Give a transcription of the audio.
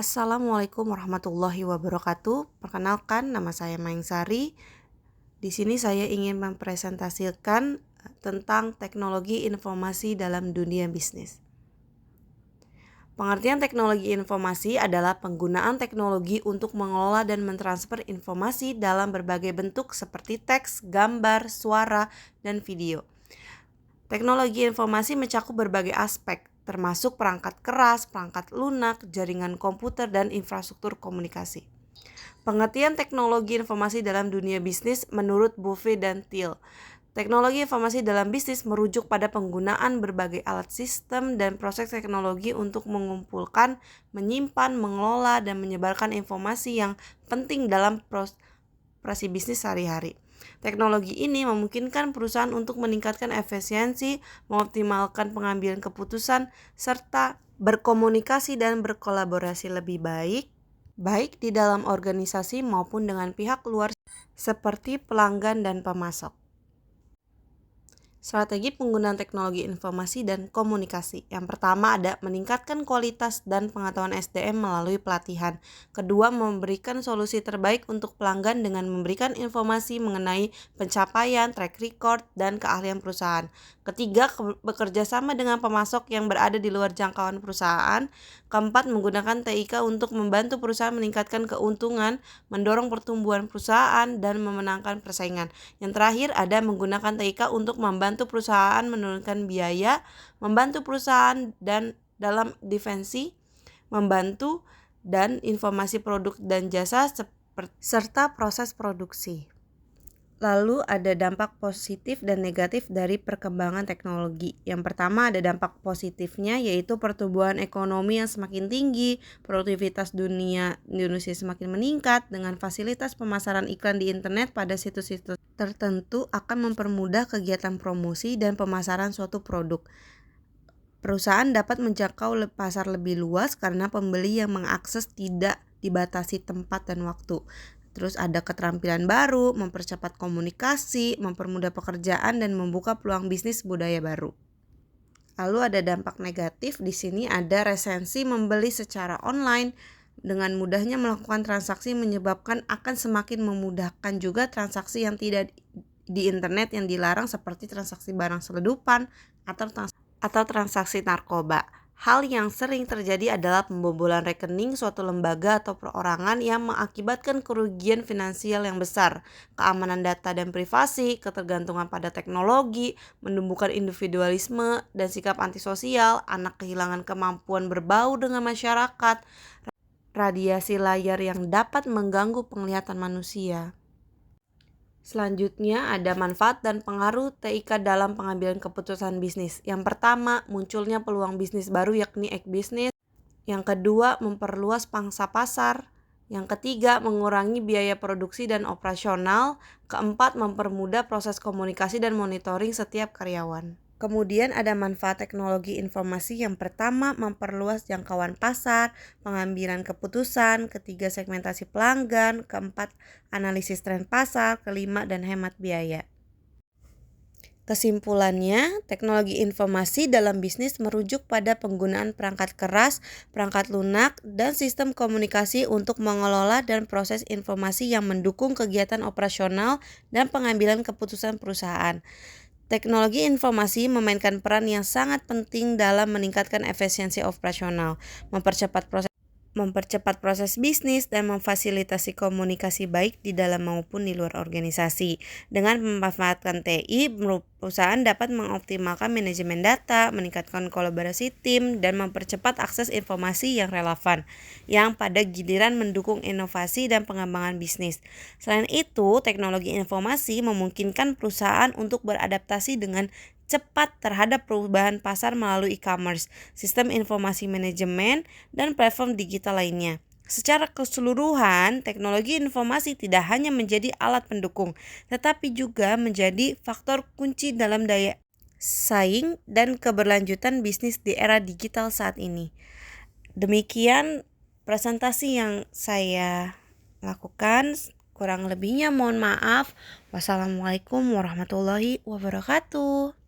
Assalamualaikum warahmatullahi wabarakatuh. Perkenalkan, nama saya Mayang Sari. Di sini saya ingin mempresentasikan tentang teknologi informasi dalam dunia bisnis. Pengertian teknologi informasi adalah penggunaan teknologi untuk mengelola dan mentransfer informasi dalam berbagai bentuk seperti teks, gambar, suara, dan video. Teknologi informasi mencakup berbagai aspek, termasuk perangkat keras, perangkat lunak, jaringan komputer, dan infrastruktur komunikasi. Pengertian teknologi informasi dalam dunia bisnis menurut Buffet dan Thiel. Teknologi informasi dalam bisnis merujuk pada penggunaan berbagai alat sistem dan proses teknologi untuk mengumpulkan, menyimpan, mengelola, dan menyebarkan informasi yang penting dalam operasi bisnis sehari-hari. Teknologi ini memungkinkan perusahaan untuk meningkatkan efisiensi, mengoptimalkan pengambilan keputusan, serta berkomunikasi dan berkolaborasi lebih baik di dalam organisasi maupun dengan pihak luar seperti pelanggan dan pemasok. Strategi penggunaan teknologi informasi dan komunikasi. Yang pertama ada meningkatkan kualitas dan pengetahuan SDM melalui pelatihan. Kedua, memberikan solusi terbaik untuk pelanggan dengan memberikan informasi mengenai pencapaian, track record, dan keahlian perusahaan. Ketiga, bekerja sama dengan pemasok yang berada di luar jangkauan perusahaan. Keempat, menggunakan TIK untuk membantu perusahaan meningkatkan keuntungan, mendorong pertumbuhan perusahaan, dan memenangkan persaingan. Yang terakhir ada menggunakan TIK untuk membantu perusahaan menurunkan biaya, membantu perusahaan dan dalam defensi, membantu dan informasi produk dan jasa serta proses produksi. Lalu ada dampak positif dan negatif dari perkembangan teknologi. Yang pertama ada dampak positifnya, yaitu pertumbuhan ekonomi yang semakin tinggi, produktivitas dunia di Indonesia semakin meningkat dengan fasilitas pemasaran iklan di internet pada situs-situs tertentu akan mempermudah kegiatan promosi dan pemasaran suatu produk. Perusahaan dapat menjangkau pasar lebih luas karena pembeli yang mengakses tidak dibatasi tempat dan waktu. Terus ada keterampilan baru, mempercepat komunikasi, mempermudah pekerjaan, dan membuka peluang bisnis budaya baru. Lalu ada dampak negatif, di sini ada resensi membeli secara online. Dengan mudahnya melakukan transaksi menyebabkan akan semakin memudahkan juga transaksi yang tidak di internet yang dilarang seperti transaksi barang seledupan atau transaksi narkoba. Hal yang sering terjadi adalah pembobolan rekening suatu lembaga atau perorangan yang mengakibatkan kerugian finansial yang besar, keamanan data dan privasi, ketergantungan pada teknologi, menumbuhkan individualisme dan sikap antisosial, anak kehilangan kemampuan berbau dengan masyarakat, radiasi layar yang dapat mengganggu penglihatan manusia. Selanjutnya ada manfaat dan pengaruh TIK dalam pengambilan keputusan bisnis. Yang pertama, munculnya peluang bisnis baru yakni e-bisnis. Yang kedua, memperluas pangsa pasar. Yang ketiga, mengurangi biaya produksi dan operasional. Keempat, mempermudah proses komunikasi dan monitoring setiap karyawan. Kemudian ada manfaat teknologi informasi. Yang pertama, memperluas jangkauan pasar, pengambilan keputusan. Ketiga, segmentasi pelanggan. Keempat, analisis tren pasar. Kelima, dan hemat biaya. Kesimpulannya, teknologi informasi dalam bisnis merujuk pada penggunaan perangkat keras, perangkat lunak, dan sistem komunikasi untuk mengelola dan proses informasi yang mendukung kegiatan operasional dan pengambilan keputusan perusahaan. Teknologi informasi memainkan peran yang sangat penting dalam meningkatkan efisiensi operasional, mempercepat proses bisnis, dan memfasilitasi komunikasi baik di dalam maupun di luar organisasi. Dengan memanfaatkan TI, perusahaan dapat mengoptimalkan manajemen data, meningkatkan kolaborasi tim, dan mempercepat akses informasi yang relevan, yang pada giliran mendukung inovasi dan pengembangan bisnis. Selain itu, teknologi informasi memungkinkan perusahaan untuk beradaptasi dengan cepat terhadap perubahan pasar melalui e-commerce, sistem informasi manajemen, dan platform digital lainnya. Secara keseluruhan, teknologi informasi tidak hanya menjadi alat pendukung, tetapi juga menjadi faktor kunci dalam daya saing dan keberlanjutan bisnis di era digital saat ini. Demikian presentasi yang saya lakukan. Kurang lebihnya mohon maaf. Wassalamualaikum warahmatullahi wabarakatuh.